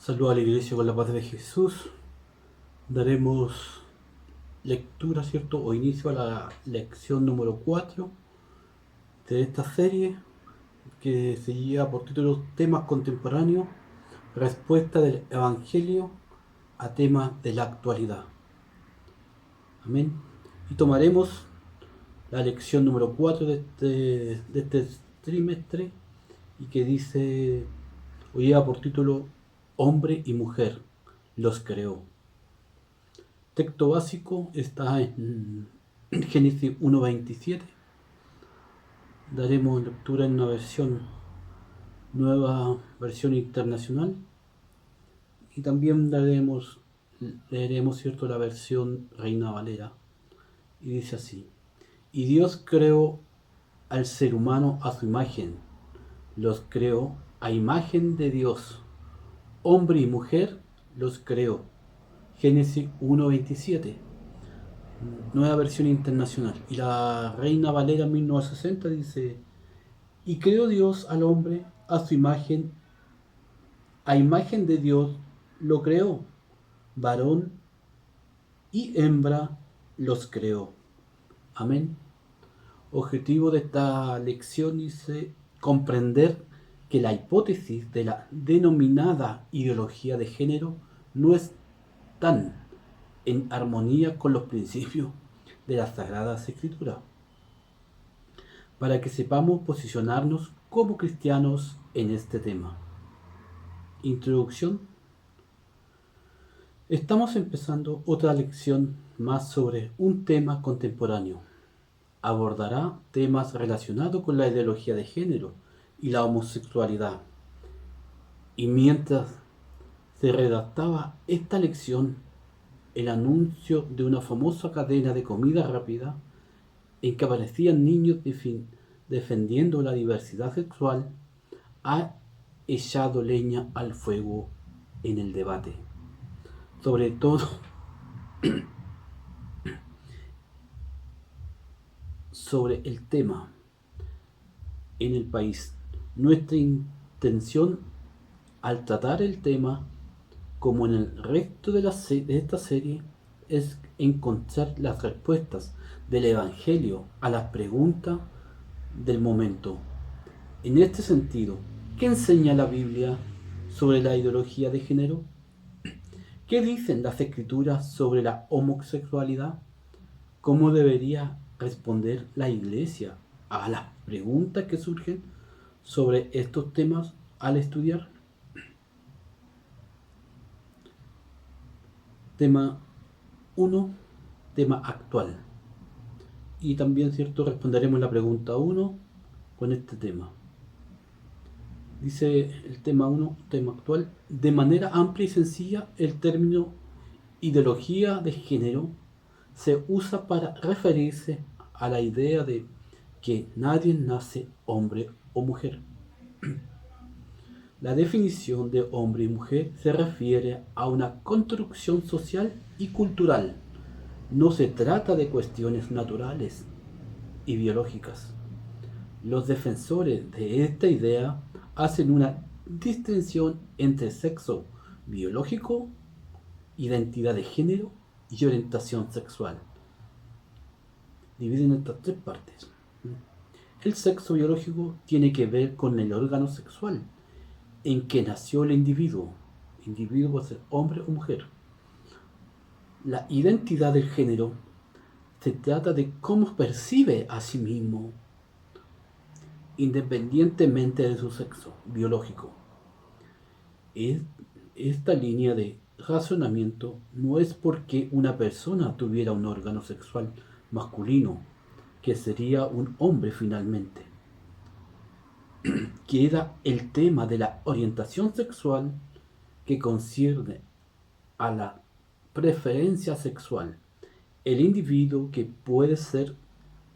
Saludo a la iglesia con la paz de Jesús. Daremos lectura, ¿cierto? O inicio a la lección número 4 de esta serie que se lleva por título Temas contemporáneos, respuesta del Evangelio a temas de la actualidad. Amén. Y tomaremos la lección número 4 de este trimestre y que dice, o lleva por título Hombre y mujer los creó. Texto básico está en Génesis 1.27. Daremos lectura en una nueva versión internacional, y también leeremos, ¿cierto?, la versión Reina Valera, y dice así: y Dios creó al ser humano a su imagen, los creó a imagen de Dios, hombre y mujer los creó. Génesis 1.27, nueva versión internacional. Y la Reina Valera 1960 dice: y creó Dios al hombre a su imagen, a imagen de Dios lo creó, varón y hembra los creó. Amén. Objetivo de esta lección dice comprender que la hipótesis de la denominada ideología de género no están en armonía con los principios de las Sagradas Escrituras, para que sepamos posicionarnos como cristianos en este tema. Introducción. Estamos empezando otra lección más sobre un tema contemporáneo. Abordará temas relacionados con la ideología de género y la homosexualidad. Y mientras se redactaba esta lección, el anuncio de una famosa cadena de comida rápida en que aparecían niños defendiendo la diversidad sexual ha echado leña al fuego en el debate, sobre todo sobre el tema en el país. Nuestra intención al tratar el tema, como en el resto de esta serie, es encontrar las respuestas del Evangelio a las preguntas del momento. En este sentido, ¿qué enseña la Biblia sobre la ideología de género? ¿Qué dicen las escrituras sobre la homosexualidad? ¿Cómo debería responder la Iglesia a las preguntas que surgen sobre estos temas al estudiar? Tema 1, tema actual. Y también, ¿cierto?, responderemos la pregunta 1 con este tema. Dice el tema 1, tema actual: de manera amplia y sencilla, el término ideología de género se usa para referirse a la idea de que nadie nace hombre o mujer. La definición de hombre y mujer se refiere a una construcción social y cultural. No se trata de cuestiones naturales y biológicas. Los defensores de esta idea hacen una distinción entre sexo biológico, identidad de género y orientación sexual. Dividen estas tres partes. El sexo biológico tiene que ver con el órgano sexual en que nació el individuo. Individuo puede ser hombre o mujer. La identidad del género se trata de cómo percibe a sí mismo, independientemente de su sexo biológico. Esta línea de razonamiento no es porque una persona tuviera un órgano sexual masculino, que sería un hombre finalmente. Queda el tema de la orientación sexual, que concierne a la preferencia sexual. El individuo que puede ser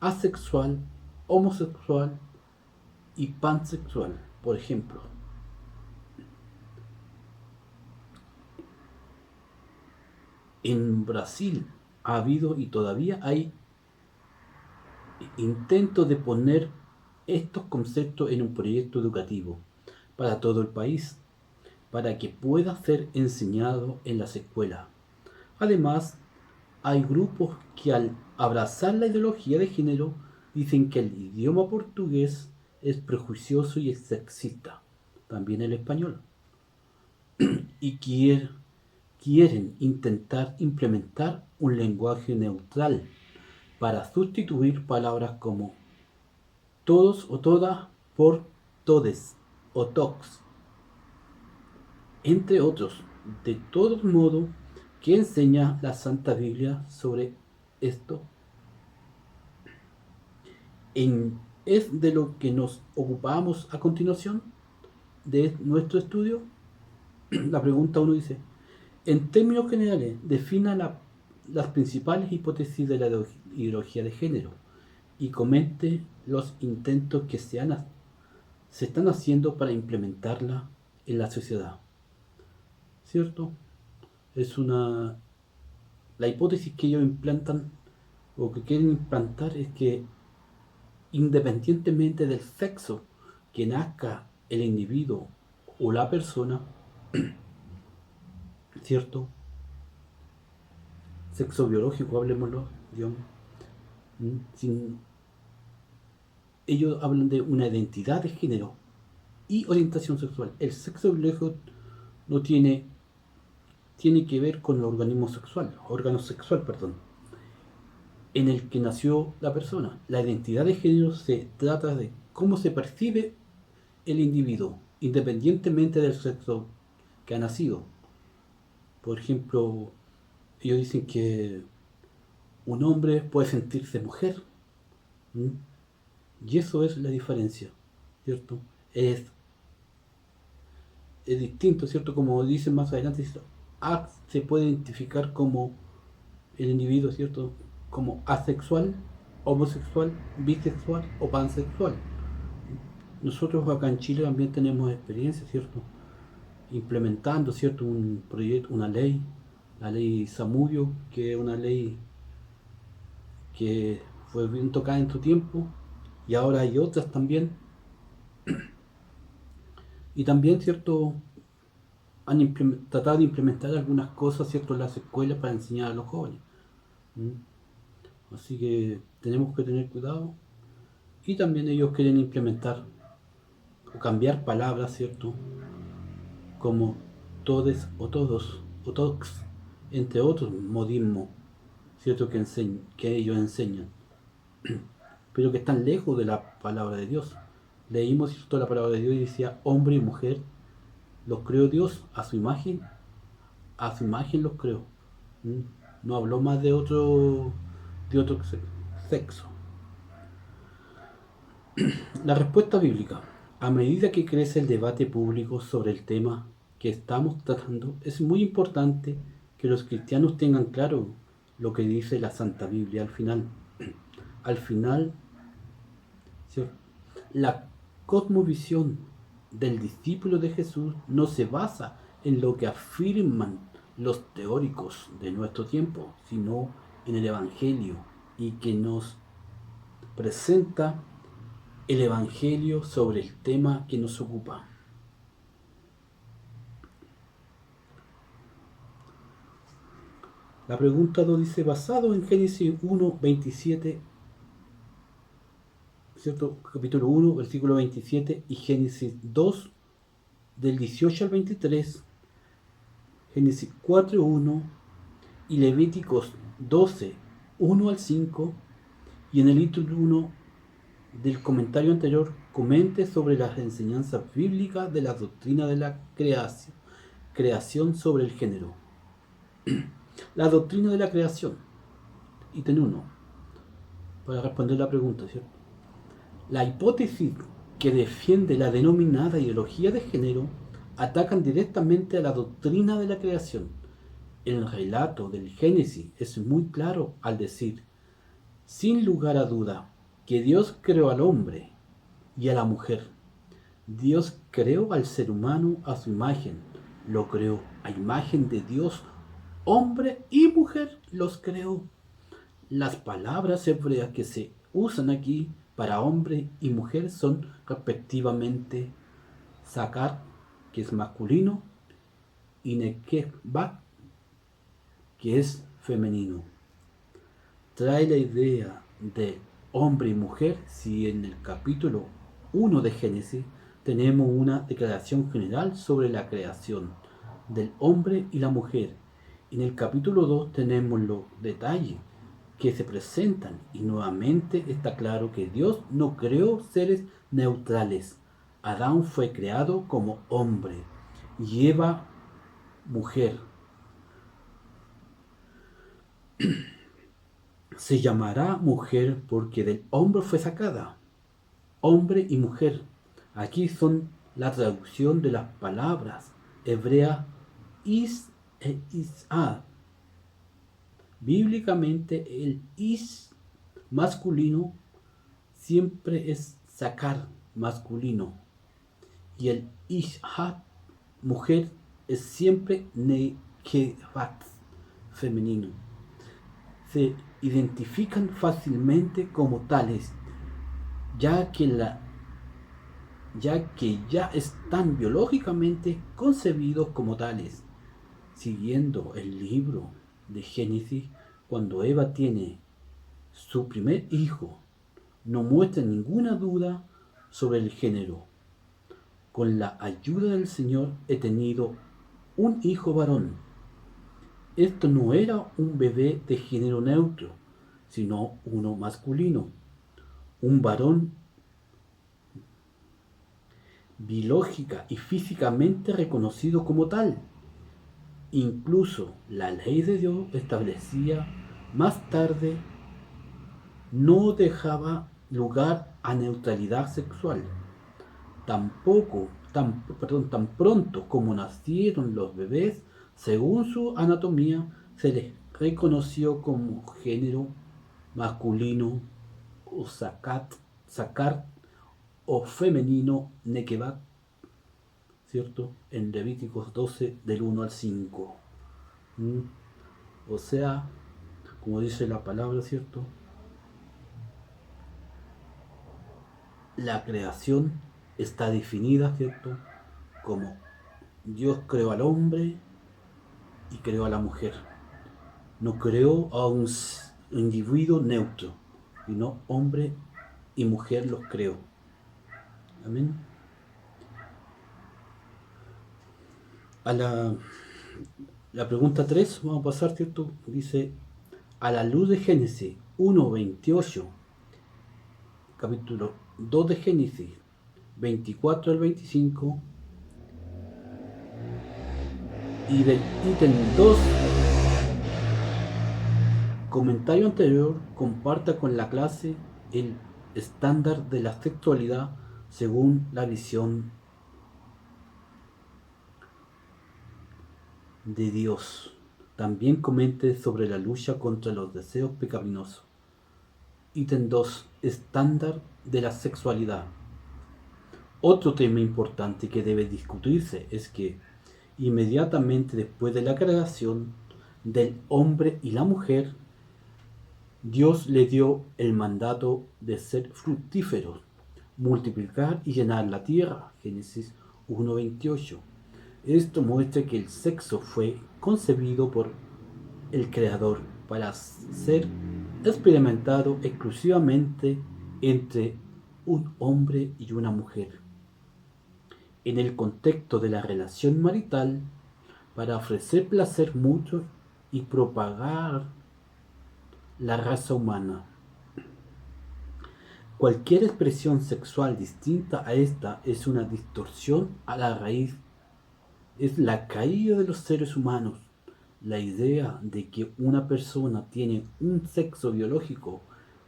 asexual, homosexual y pansexual, por ejemplo. En Brasil ha habido y todavía hay intentos de poner estos conceptos en un proyecto educativo para todo el país, para que pueda ser enseñado en las escuelas. Además, hay grupos que al abrazar la ideología de género dicen que el idioma portugués es prejuicioso y es sexista, también el español, y quieren intentar implementar un lenguaje neutral para sustituir palabras como todos o todas por todes o tocs, entre otros. De todos modos, ¿qué enseña la Santa Biblia sobre esto? ¿Es de lo que nos ocupamos a continuación de nuestro estudio? La pregunta uno dice, en términos generales, defina las principales hipótesis de la ideología de género y comente los intentos que se están haciendo para implementarla en la sociedad. ¿Cierto? La hipótesis que ellos implantan o que quieren implantar es que independientemente del sexo que nazca el individuo o la persona, ¿cierto? Sexo biológico, hablemoslo, digamos. Ellos hablan de una identidad de género y orientación sexual. El sexo biológico no tiene que ver con el órgano sexual, en el que nació la persona. La identidad de género se trata de cómo se percibe el individuo, independientemente del sexo que ha nacido. Por ejemplo, ellos dicen que un hombre puede sentirse mujer, ¿m? Y eso es la diferencia, ¿cierto? Es distinto, ¿cierto? Como dicen más adelante, se puede identificar como el individuo, ¿cierto? Como asexual, homosexual, bisexual o pansexual. Nosotros acá en Chile también tenemos experiencia, ¿cierto? Implementando, ¿cierto? Un proyecto, una ley, la ley Zamudio, que es una ley que fue bien tocada en su tiempo, y ahora hay otras también. Y también, ¿cierto? Han tratado de implementar algunas cosas, ¿cierto?, en las escuelas para enseñar a los jóvenes. Así que tenemos que tener cuidado. Y también ellos quieren implementar o cambiar palabras, ¿cierto?, como todes o todos o tox, entre otros modismos, ¿cierto?, que ellos enseñan, pero que están lejos de la palabra de Dios. Leímos, ¿cierto?, la palabra de Dios y decía hombre y mujer los creó Dios a su imagen los creó. No habló más de otro sexo. La respuesta bíblica. A medida que crece el debate público sobre el tema que estamos tratando, es muy importante que los cristianos tengan claro lo que dice la Santa Biblia al final. Al final, ¿cierto?, la cosmovisión del discípulo de Jesús no se basa en lo que afirman los teóricos de nuestro tiempo, sino en el Evangelio, y que nos presenta el Evangelio sobre el tema que nos ocupa. La pregunta 2 dice, basado en Génesis 1, 27, ¿cierto?, capítulo 1, versículo 27, y Génesis 2, del 18 al 23, Génesis 4, 1, y Levíticos 12, 1 al 5, y en el título 1 del comentario anterior, comente sobre las enseñanzas bíblicas de la doctrina de la creación sobre el género. La doctrina de la creación. Ítem 1. Para responder la pregunta, ¿cierto? La hipótesis que defiende la denominada ideología de género atacan directamente a la doctrina de la creación. El relato del Génesis es muy claro al decir, sin lugar a duda, que Dios creó al hombre y a la mujer. Dios creó al ser humano a su imagen, lo creó a imagen de Dios, hombre y mujer los creó. Las palabras hebreas que se usan aquí para hombre y mujer son respectivamente sakar, que es masculino, y Nekeba, que es femenino. Trae la idea de hombre y mujer si en el capítulo 1 de Génesis tenemos una declaración general sobre la creación del hombre y la mujer. En el capítulo 2 tenemos los detalles que se presentan y nuevamente está claro que Dios no creó seres neutrales. Adán fue creado como hombre y Eva mujer. Se llamará mujer porque del hombre fue sacada. Hombre y mujer. Aquí son la traducción de las palabras hebreas is e is'a. Bíblicamente el is masculino siempre es sacar masculino y el isha mujer es siempre nekevat femenino. Se identifican fácilmente como tales, ya que ya están biológicamente concebidos como tales. Siguiendo el libro de Génesis, cuando Eva tiene su primer hijo, no muestra ninguna duda sobre el género. Con la ayuda del Señor he tenido un hijo varón. Esto no era un bebé de género neutro, sino uno masculino, un varón biológica y físicamente reconocido como tal. Incluso la ley de Dios establecía más tarde no dejaba lugar a neutralidad sexual. Tan pronto como nacieron los bebés, según su anatomía, se les reconoció como género masculino o sacar o femenino nekebat, ¿cierto? En Levíticos 12 del 1 al 5. O sea, como dice la palabra, ¿cierto? La creación está definida, ¿cierto? Como Dios creó al hombre y creó a la mujer. No creó a un individuo neutro, sino hombre y mujer los creó. Amén. A la pregunta 3 vamos a pasar, ¿cierto? Dice, a la luz de Génesis 1:28, capítulo 2 de Génesis 24 al 25, y del ítem 2, comentario anterior, comparta con la clase el estándar de la sexualidad según la visión de Dios. También comente sobre la lucha contra los deseos pecaminosos. Ítem 2. Estándar de la sexualidad. Otro tema importante que debe discutirse es que inmediatamente después de la creación del hombre y la mujer, Dios le dio el mandato de ser fructíferos, multiplicar y llenar la tierra. Génesis 1:28. Esto muestra que el sexo fue concebido por el Creador para ser experimentado exclusivamente entre un hombre y una mujer, en el contexto de la relación marital, para ofrecer placer mutuo y propagar la raza humana. Cualquier expresión sexual distinta a esta es una distorsión a la raíz. Es la caída de los seres humanos. La idea de que una persona tiene un sexo biológico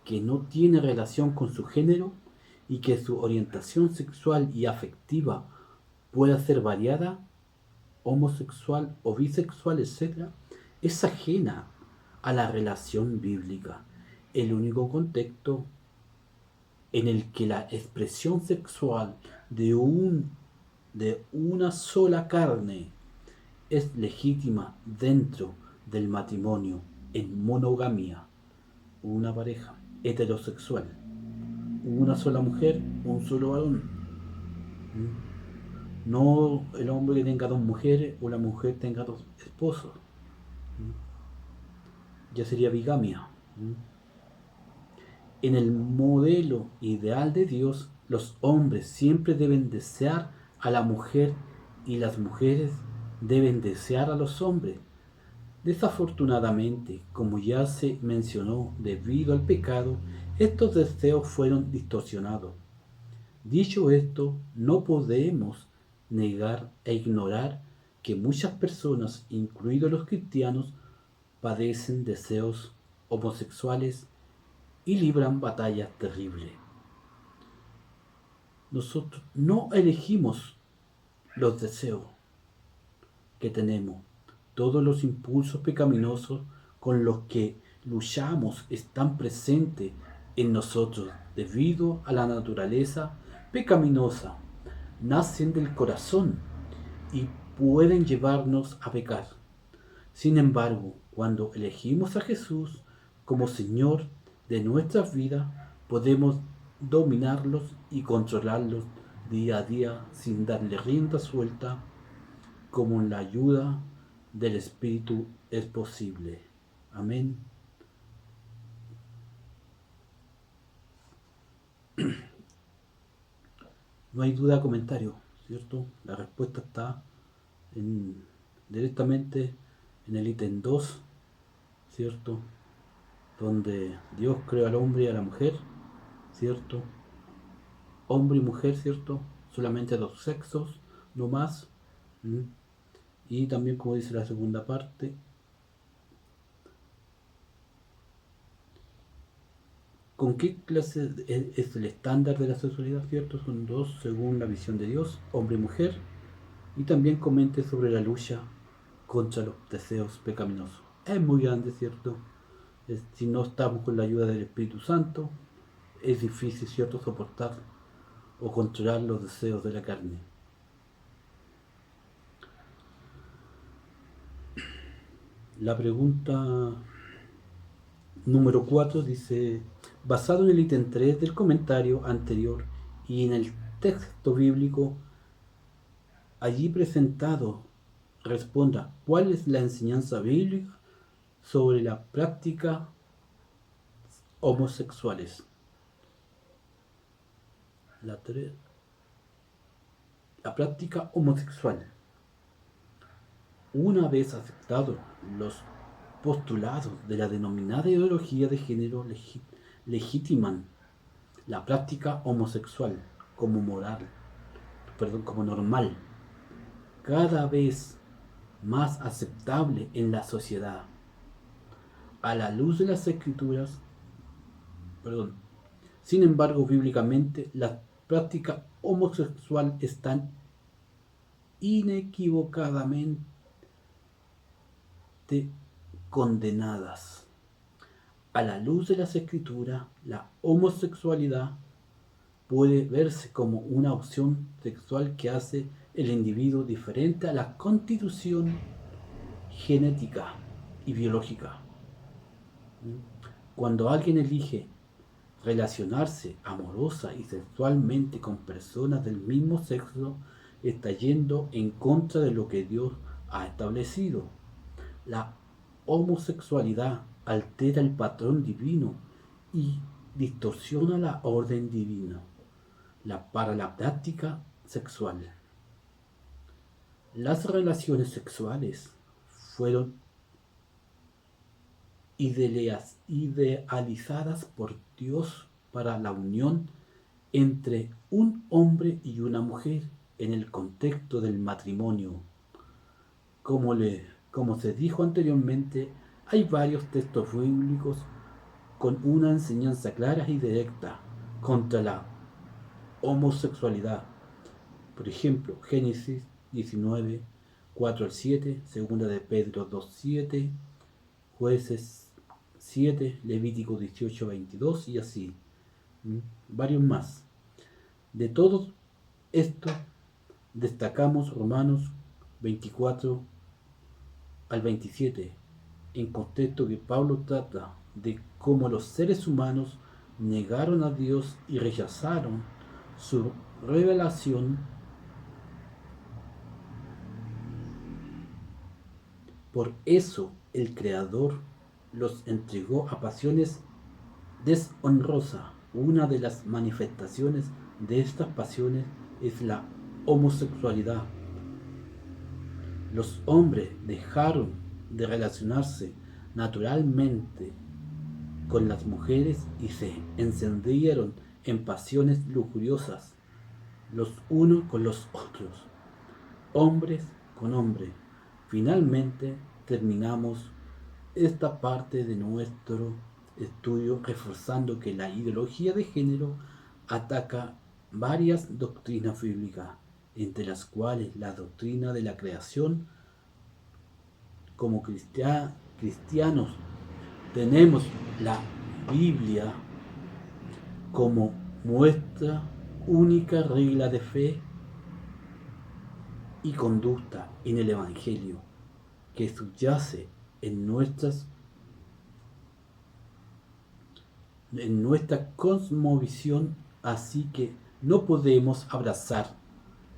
que no tiene relación con su género y que su orientación sexual y afectiva pueda ser variada, homosexual o bisexual, etc., es ajena a la relación bíblica. El único contexto en el que la expresión sexual de una sola carne es legítima dentro del matrimonio en monogamia, una pareja heterosexual, una sola mujer, un solo varón. No el hombre que tenga dos mujeres o la mujer tenga dos esposos. Ya sería bigamia. En el modelo ideal de Dios, los hombres siempre deben desear a la mujer y las mujeres deben desear a los hombres. Desafortunadamente, como ya se mencionó, debido al pecado, estos deseos fueron distorsionados. Dicho esto, no podemos negar e ignorar que muchas personas, incluidos los cristianos, padecen deseos homosexuales y libran batallas terribles. Nosotros no elegimos los deseos que tenemos. Todos los impulsos pecaminosos con los que luchamos están presentes en nosotros debido a la naturaleza pecaminosa. Nacen del corazón y pueden llevarnos a pecar. Sin embargo, cuando elegimos a Jesús como Señor de nuestras vidas, podemos dominarlos y controlarlos día a día sin darle rienda suelta, como en la ayuda del Espíritu es posible. Amén. No hay duda, comentario, ¿cierto? La respuesta está directamente en el ítem 2, ¿cierto? Donde Dios creó al hombre y a la mujer, ¿cierto? Hombre y mujer, ¿cierto? Solamente dos sexos, no más. ¿Mm? Y también, como dice la segunda parte, ¿con qué clase es el estándar de la sexualidad, cierto? Son dos según la visión de Dios, hombre y mujer. Y también comente sobre la lucha contra los deseos pecaminosos. Es muy grande, ¿cierto? Si no estamos con la ayuda del Espíritu Santo, es difícil, ¿cierto?, soportar o controlar los deseos de la carne. La pregunta número 4 dice, basado en el ítem 3 del comentario anterior y en el texto bíblico allí presentado, responda, ¿cuál es la enseñanza bíblica sobre la práctica homosexuales? La práctica homosexual. Una vez aceptados los postulados de la denominada ideología de género, legitiman la práctica homosexual como como normal, cada vez más aceptable en la sociedad. A la luz de las escrituras, sin embargo, bíblicamente, las prácticas homosexuales están inequivocadamente condenadas. A la luz de las escrituras, la homosexualidad puede verse como una opción sexual que hace el individuo diferente a la constitución genética y biológica. Cuando alguien elige relacionarse amorosa y sexualmente con personas del mismo sexo, está yendo en contra de lo que Dios ha establecido. La homosexualidad altera el patrón divino y distorsiona la orden divina para la práctica sexual. Las relaciones sexuales fueron idealizadas por Dios para la unión entre un hombre y una mujer en el contexto del matrimonio. Como se dijo anteriormente, hay varios textos bíblicos con una enseñanza clara y directa contra la homosexualidad. Por ejemplo, Génesis 19, 4 al 7, segunda de Pedro 2, 7, Jueces 7, Levítico 18, 22 y así. Varios más. De todo esto destacamos Romanos 24 al 27, en contexto que Pablo trata de cómo los seres humanos negaron a Dios y rechazaron su revelación Por eso el Creador los entregó a pasiones deshonrosas. Una de las manifestaciones de estas pasiones es la homosexualidad. Los hombres dejaron de relacionarse naturalmente con las mujeres y se encendieron en pasiones lujuriosas, los unos con los otros, hombres con hombres. Finalmente terminamos esta parte de nuestro estudio reforzando que la ideología de género ataca varias doctrinas bíblicas, entre las cuales la doctrina de la creación. Como cristianos tenemos la Biblia como nuestra única regla de fe y conducta en el Evangelio, que subyace en nuestra cosmovisión, así que no podemos abrazar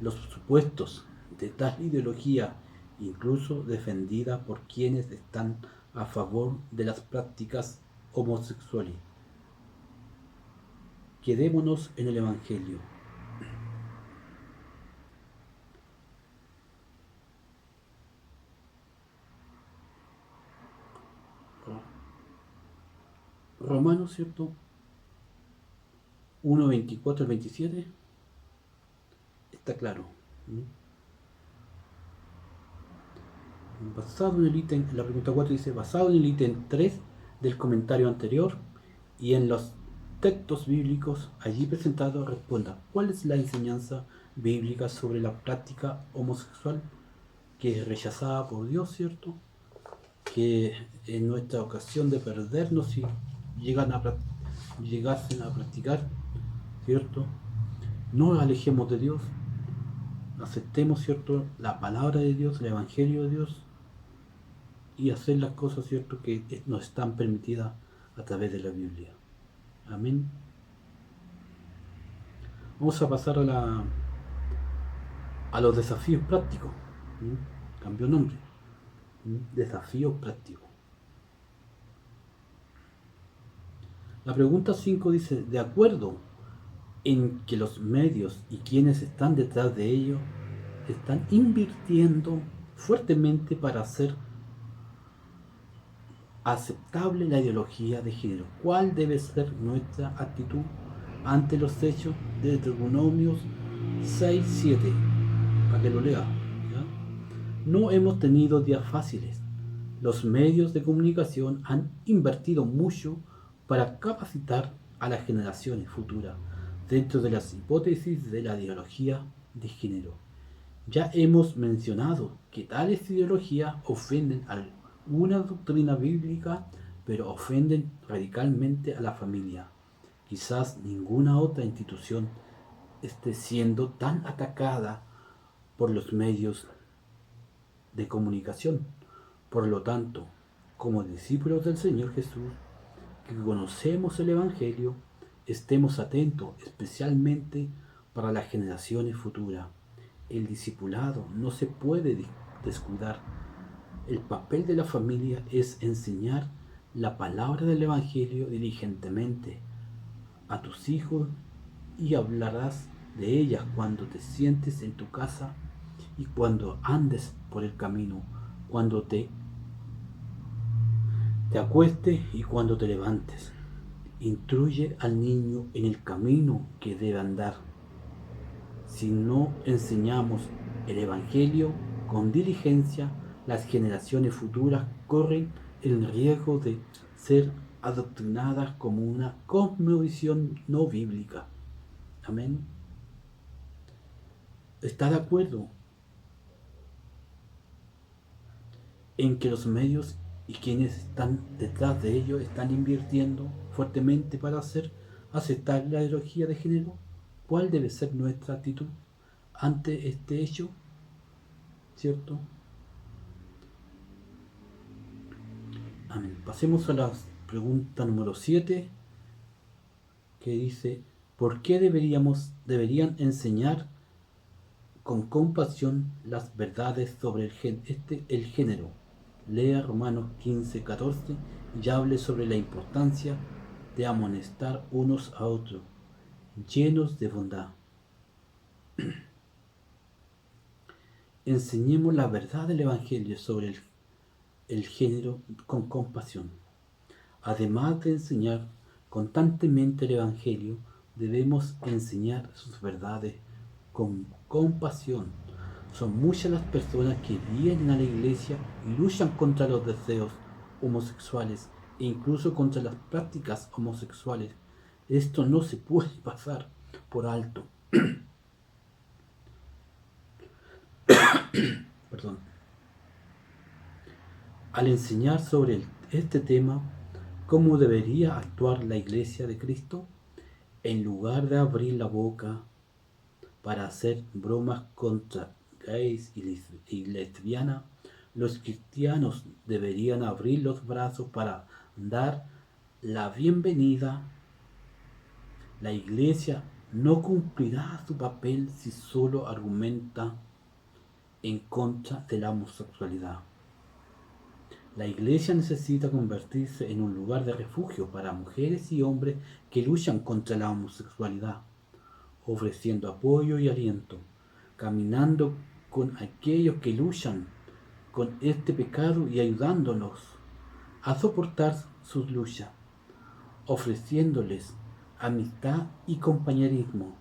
los supuestos de tal ideología, incluso defendida por quienes están a favor de las prácticas homosexuales. Quedémonos en el Evangelio. Romanos, ¿cierto? 1, 24 al 27 está claro. Basado en el ítem, la pregunta 4 dice, basado en el ítem 3 del comentario anterior y en los textos bíblicos allí presentados, responda, ¿cuál es la enseñanza bíblica sobre la práctica homosexual que es rechazada por Dios, ¿cierto? Que en nuestra ocasión de perdernos si llegasen a practicar, ¿cierto? No nos alejemos de Dios, aceptemos, ¿cierto?, la palabra de Dios, el Evangelio de Dios, y hacer las cosas, ¿cierto?, que nos están permitidas a través de la Biblia. Amén. Vamos a pasar a los desafíos prácticos. Cambió nombre. Desafíos prácticos. La pregunta 5 dice, de acuerdo en que los medios y quienes están detrás de ello están invirtiendo fuertemente para hacer aceptable la ideología de género. ¿Cuál debe ser nuestra actitud ante los hechos de Deuteronomios 6:7? Para que lo lea. ¿Ya? No hemos tenido días fáciles. Los medios de comunicación han invertido mucho para capacitar a las generaciones futuras dentro de las hipótesis de la ideología de género. Ya hemos mencionado que tales ideologías ofenden a una doctrina bíblica, pero ofenden radicalmente a la familia. Quizás ninguna otra institución esté siendo tan atacada por los medios de comunicación. Por lo tanto, como discípulos del Señor Jesús, que conocemos el Evangelio, estemos atentos especialmente para las generaciones futuras. El discipulado no se puede descuidar. El papel de la familia es enseñar la palabra del Evangelio diligentemente a tus hijos y hablarás de ellas cuando te sientes en tu casa y cuando andes por el camino, cuando te acuestes y cuando te levantes. Instruye al niño en el camino que debe andar. Si no enseñamos el Evangelio con diligencia, las generaciones futuras corren el riesgo de ser adoctrinadas como una cosmovisión no bíblica. Amén. ¿Está de acuerdo en que los medios y quienes están detrás de ellos están invirtiendo fuertemente para hacer aceptar la ideología de género? ¿Cuál debe ser nuestra actitud ante este hecho? ¿Cierto? Amén. Pasemos a la pregunta número 7, que dice, ¿por qué deberían enseñar con compasión las verdades sobre el género, lea Romanos 15:14 y hable sobre la importancia de amonestar unos a otros, llenos de bondad. Enseñemos la verdad del Evangelio sobre el género con compasión. Además de enseñar constantemente el Evangelio, debemos enseñar sus verdades con compasión. Son muchas las personas que vienen a la iglesia y luchan contra los deseos homosexuales e incluso contra las prácticas homosexuales. Esto no se puede pasar por alto. Perdón. Al enseñar sobre este tema, cómo debería actuar la Iglesia de Cristo, en lugar de abrir la boca para hacer bromas contra gays y lesbianas, los cristianos deberían abrir los brazos para dar la bienvenida. La Iglesia no cumplirá su papel si solo argumenta en contra de la homosexualidad. La Iglesia necesita convertirse en un lugar de refugio para mujeres y hombres que luchan contra la homosexualidad, ofreciendo apoyo y aliento, caminando con aquellos que luchan con este pecado y ayudándolos a soportar sus luchas, ofreciéndoles amistad y compañerismo.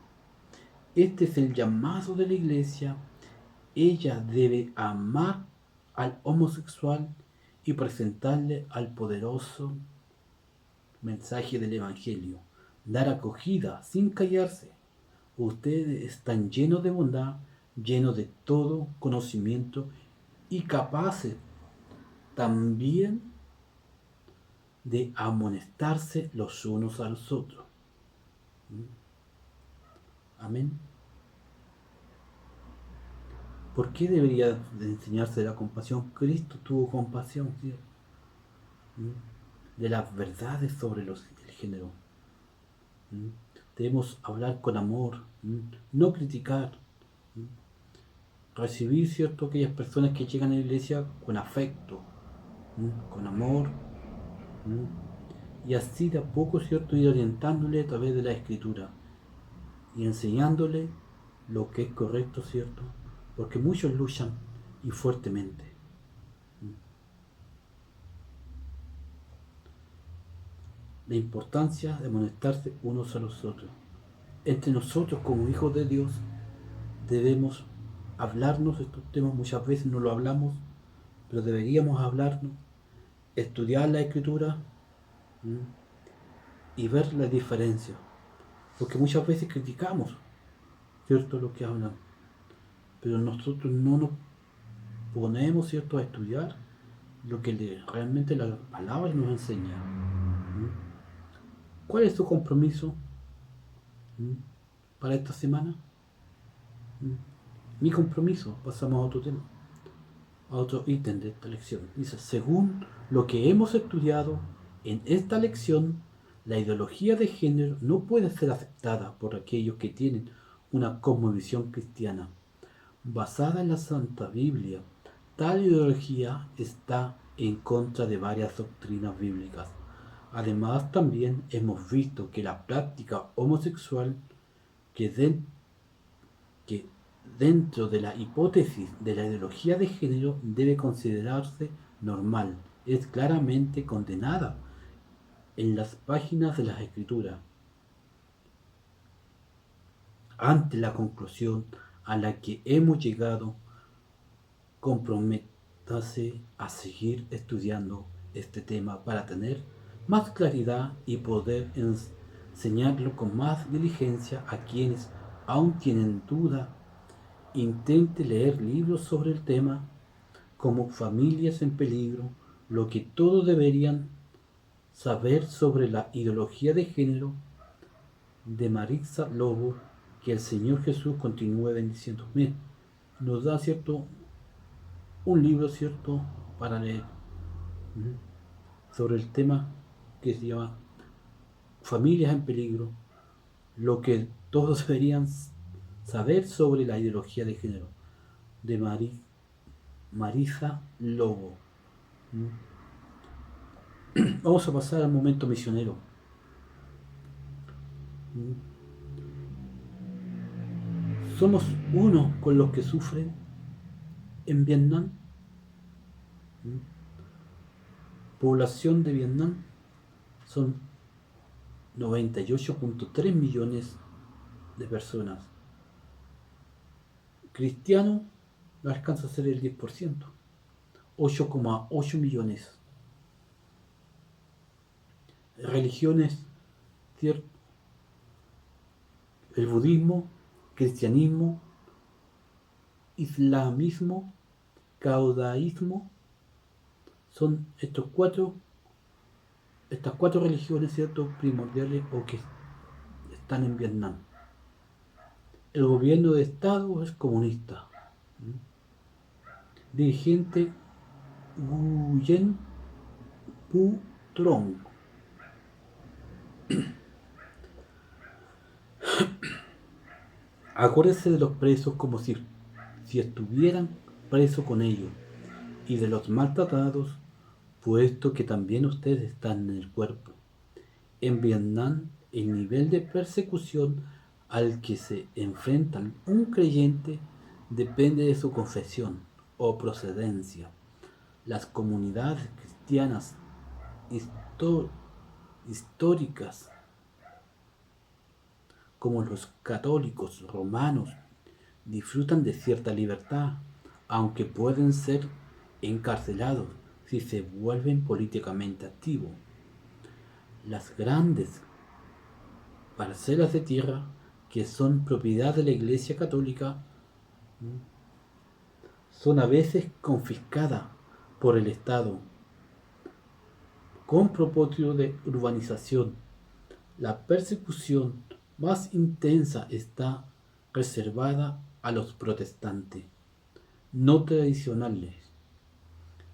Este es el llamado de la Iglesia. Ella debe amar al homosexual y presentarle al poderoso mensaje del Evangelio, dar acogida sin callarse. Ustedes están llenos de bondad, llenos de todo conocimiento y capaces también de amonestarse los unos a los otros. Amén. ¿Por qué debería de enseñarse la compasión? Cristo tuvo compasión, ¿sí? De las verdades sobre el género. Debemos hablar con amor, no criticar, recibir, ¿cierto?, aquellas personas que llegan a la iglesia con afecto, con amor, y así de a poco, ¿cierto?, ir orientándole a través de la escritura y enseñándole lo que es correcto, ¿cierto?, porque muchos luchan y fuertemente. La importancia de amonestarse unos a los otros. Entre nosotros como hijos de Dios debemos hablarnos estos temas. Muchas veces no lo hablamos, pero deberíamos hablarnos, estudiar la escritura y ver la diferencia, porque muchas veces criticamos, ¿cierto?, lo que hablan, pero nosotros no nos ponemos, ¿cierto?, a estudiar lo que realmente la palabra nos enseña. ¿Cuál es tu compromiso para esta semana? Mi compromiso, pasamos a otro tema, a otro ítem de esta lección. Dice, según lo que hemos estudiado en esta lección, la ideología de género no puede ser aceptada por aquellos que tienen una cosmovisión cristiana basada en la Santa Biblia. Tal ideología está en contra de varias doctrinas bíblicas. Además, también hemos visto que la práctica homosexual que dentro de la hipótesis de la ideología de género debe considerarse normal, es claramente condenada en las páginas de las Escrituras. Ante la conclusión a la que hemos llegado, comprométase a seguir estudiando este tema para tener más claridad y poder enseñarlo con más diligencia a quienes aún tienen duda. Intente leer libros sobre el tema, como Familias en Peligro, lo que todos deberían saber sobre la ideología de género, de Maritza Lobo. Que el Señor Jesús continúe bendiciendo. Miren, nos da, ¿cierto?, un libro, ¿cierto?, para leer sobre el tema que se llama Familias en Peligro, lo que todos deberían saber sobre la ideología de género, de Marisa Lobo. Vamos a pasar al momento misionero. Somos uno con los que sufren en Vietnam. Población de Vietnam son 98.3 millones de personas. Cristiano no alcanza a ser el 10%, 8,8 millones. Religiones, ¿cierto? El budismo, cristianismo, islamismo, caudaísmo, son estas cuatro religiones, ¿cierto?, primordiales o que están en Vietnam. El gobierno de Estado es comunista. Dirigente Nguyen Phu Trong. Acuérdense de los presos como si estuvieran presos con ellos, y de los maltratados, puesto que también ustedes están en el cuerpo. En Vietnam, el nivel de persecución al que se enfrenta un creyente depende de su confesión o procedencia. Las comunidades cristianas históricas, como los católicos romanos, disfrutan de cierta libertad, aunque pueden ser encarcelados si se vuelven políticamente activos. Las grandes parcelas de tierra que son propiedad de la Iglesia Católica son a veces confiscadas por el Estado con propósito de urbanización. La persecución más intensa está reservada a los protestantes no tradicionales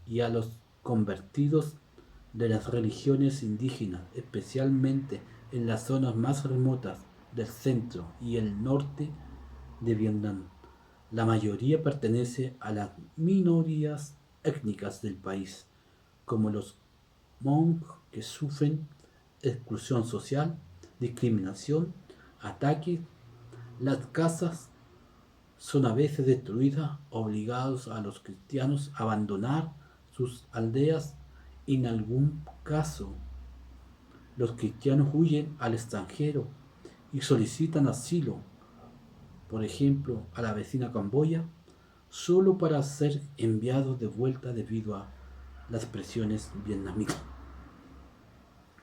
y a los convertidos de las religiones indígenas, especialmente en las zonas más remotas del centro y el norte de Vietnam. La mayoría pertenece a las minorías étnicas del país, como los Hmong, que sufren exclusión social, discriminación, ataques. Las casas son a veces destruidas, obligados a los cristianos a abandonar sus aldeas. En algún caso, los cristianos huyen al extranjero y solicitan asilo, por ejemplo, a la vecina Camboya, solo para ser enviados de vuelta debido a las presiones vietnamitas.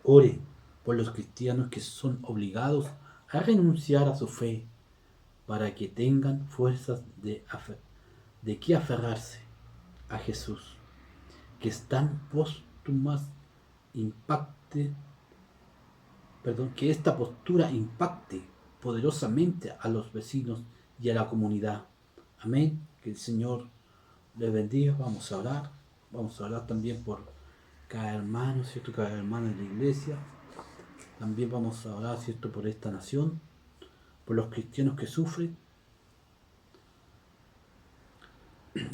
Ore por los cristianos que son obligados a renunciar a su fe para que tengan fuerzas de que aferrarse a Jesús, que están póstumas que esta postura impacte poderosamente a los vecinos y a la comunidad. Amén. Que el Señor les bendiga. Vamos a orar. Vamos a orar también por cada hermano, ¿cierto? Cada hermana de la iglesia. También vamos a orar, ¿cierto?, por esta nación, por los cristianos que sufren.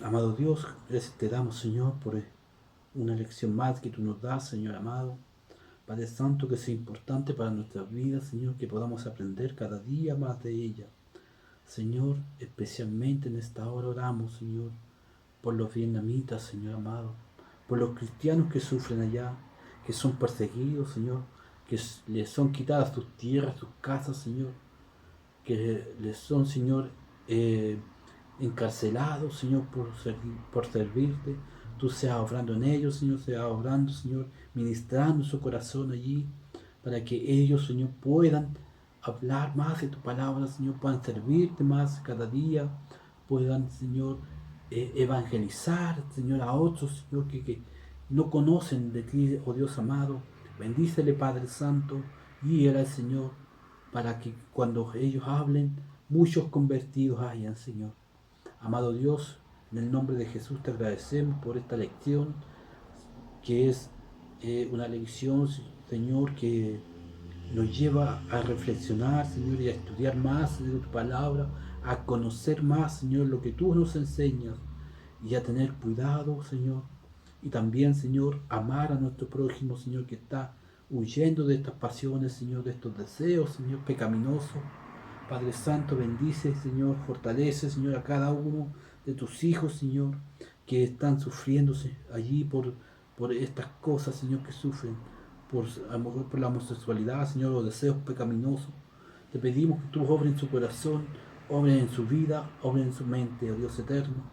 Amado Dios, gracias te damos, Señor, por una lección más que tú nos das, Señor amado. Padre Santo, que sea importante para nuestras vidas, Señor, que podamos aprender cada día más de ella. Señor, especialmente en esta hora oramos, Señor, por los vietnamitas, Señor amado, por los cristianos que sufren allá, que son perseguidos, Señor, que les son quitadas sus tierras, sus casas, Señor, que les son, Señor, encarcelados, Señor, por servirte. Tú seas obrando en ellos, Señor, seas obrando, Señor, ministrando su corazón allí, para que ellos, Señor, puedan hablar más de tu palabra, Señor, puedan servirte más cada día, puedan, Señor, evangelizar, Señor, a otros, Señor, que no conocen de ti, oh Dios amado. Bendícele, Padre Santo, y era el Señor, para que cuando ellos hablen, muchos convertidos hayan, Señor. Amado Dios, en el nombre de Jesús te agradecemos por esta lección, que es una lección, Señor, que nos lleva a reflexionar, Señor, y a estudiar más, Señor, tu palabra, a conocer más, Señor, lo que tú nos enseñas, y a tener cuidado, Señor, y también, Señor, amar a nuestro prójimo, Señor, que está huyendo de estas pasiones, Señor, de estos deseos, Señor, pecaminosos. Padre Santo, bendice, Señor, fortalece, Señor, a cada uno de tus hijos, Señor, que están sufriéndose allí por estas cosas, Señor, que sufren, a lo mejor por la homosexualidad, Señor, los deseos pecaminosos. Te pedimos que tú obres en su corazón, obres en su vida, obres en su mente, oh Dios eterno.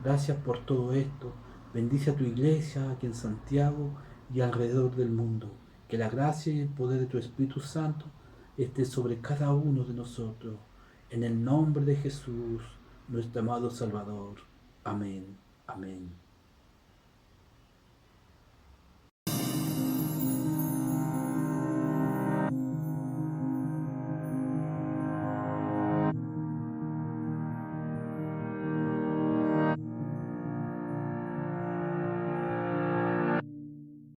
Gracias por todo esto. Bendice a tu iglesia aquí en Santiago y alrededor del mundo. Que la gracia y el poder de tu Espíritu Santo esté sobre cada uno de nosotros. En el nombre de Jesús, nuestro amado Salvador. Amén. Amén.